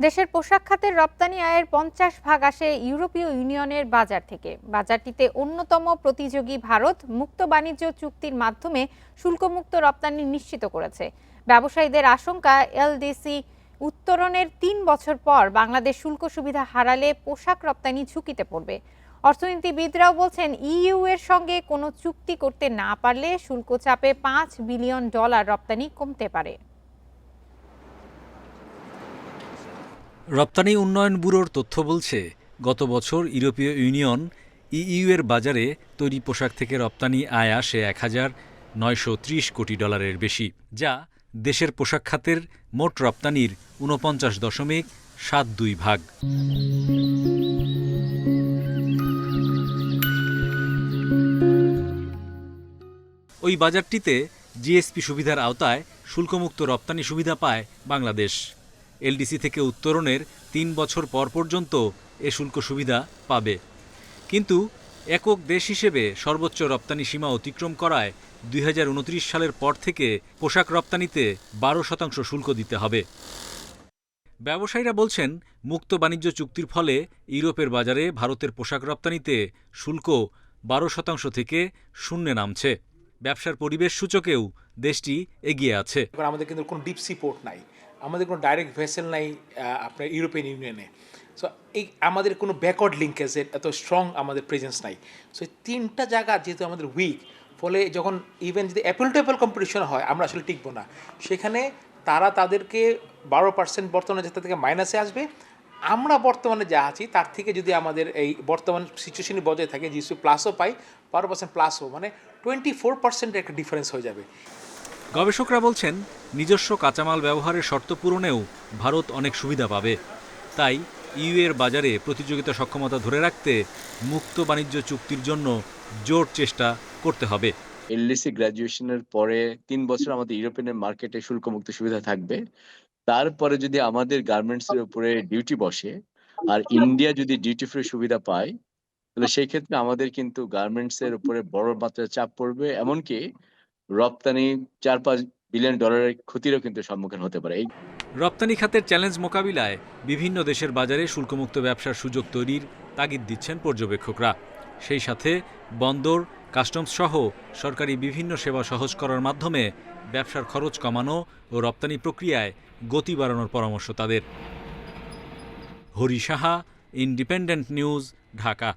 দেশের পোশাক খাতের রপ্তানি আয়ের 50% আসে ইউরোপীয় ইউনিয়নের বাজার থেকে। বাজারটিতে অন্যতম প্রতিযোগী ভারত মুক্ত বাণিজ্য চুক্তির মাধ্যমে শুল্কমুক্ত রপ্তানি নিশ্চিত করেছে। ব্যবসায়ীদের আশঙ্কা, এলডিসি উত্তরণের 3 বছর পর বাংলাদেশ শুল্ক সুবিধা হারালে পোশাক রপ্তানি ঝুঁকিতে পড়বে। অর্থনীতিবিদরাও বলছেন, ইইউ এর সঙ্গে কোনো চুক্তি করতে না পারলে শুল্ক চাপে $5 বিলিয়ন রপ্তানি কমতে পারে। রপ্তানি উন্নয়ন ব্যুরোর তথ্য বলছে, গত বছর ইউরোপীয় ইউনিয়ন ইইউ এর বাজারে তৈরি পোশাক থেকে রপ্তানি আয় আসে $1,930 কোটি বেশি, যা দেশের পোশাক খাতের মোট রপ্তানির 49.72%। ওই বাজারটিতে জিএসপি সুবিধার আওতায় শুল্কমুক্ত রপ্তানি সুবিধা পায় বাংলাদেশ। এলডিসি থেকে উত্তরণের 3 বছর পর পর্যন্ত এ শুল্ক সুবিধা পাবে, কিন্তু একক দেশ হিসেবে সর্বোচ্চ রপ্তানি সীমা অতিক্রম করায় 2029 সালের পর থেকে পোশাক রপ্তানিতে 12% শুল্ক দিতে হবে। ব্যবসায়ীরা বলছেন, মুক্ত বাণিজ্য চুক্তির ফলে ইউরোপের বাজারে ভারতের পোশাক রপ্তানিতে শুল্ক 12% থেকে শূন্যে নামছে। ব্যবসার পরিবেশ সূচকেও দেশটি এগিয়ে আছে। আমাদের কিন্তু কোনো ডিপ সি পোর্ট নাই, আমাদের কোনো ডাইরেক্ট ভেসেল নাই আপনার ইউরোপিয়ান ইউনিয়নে। সো এই আমাদের কোনো ব্যাকওয়ার্ড লিঙ্কেজের এত স্ট্রং আমাদের প্রেজেন্স নাই। সো এই 3টা জায়গা যেহেতু আমাদের উইক, ফলে যখন ইভেন যদি অ্যাপেল টু অ্যাপেল কম্পিটিশন হয় আমরা আসলে টিকবো না। সেখানে তারা তাদেরকে 12% বর্তমানে যেটা থেকে মাইনাসে আসবে, আমরা বর্তমানে যা আছি তার থেকে যদি আমাদের এই বর্তমান সিচুয়েশনই বজায় থাকে, জিএসপি প্লাসও পাই, 12% প্লাসও, মানে 24% একটা ডিফারেন্স হয়ে যাবে। গবেষকরা বলছেন, নিজস্ব কাঁচামাল ব্যবহারের শর্ত পূরণেও ভারত অনেক সুবিধা পাবে। তাই ইইউ এর বাজারে প্রতিযোগিতা সক্ষমতা ধরে রাখতে মুক্ত বাণিজ্য চুক্তির জন্য জোর চেষ্টা করতে হবে। এলডিসি গ্র্যাজুয়েশনের পরে 3 বছর আমাদের ইউরোপিয়ান মার্কেটে শুল্কমুক্ত সুবিধা থাকবে। তারপরে যদি আমাদের গার্মেন্টসের উপরে ডিউটি বসে আর ইন্ডিয়া যদি ডিউটি ফ্রি সুবিধা পায়, তাহলে সেই ক্ষেত্রে আমাদের কিন্তু গার্মেন্টসের উপরে বড় মাত্রায় চাপ পড়বে, এমনকি রপ্তানি $4-5 বিলিয়ন ক্ষতিরও কিন্তু সম্মুখীন হতে পারে। রপ্তানি খাতের চ্যালেঞ্জ মোকাবিলায় বিভিন্ন দেশের বাজারে শুল্কমুক্ত ব্যবসার সুযোগ তৈরির তাগিদ দিচ্ছেন পর্যবেক্ষকরা। সেই সাথে বন্দর, কাস্টমস সহ সরকারি বিভিন্ন সেবা সহজ করার মাধ্যমে ব্যবসার খরচ কমানো ও রপ্তানি প্রক্রিয়ায় গতি বাড়ানোর পরামর্শ তাদের। Hari Saha, independent news, Dhaka.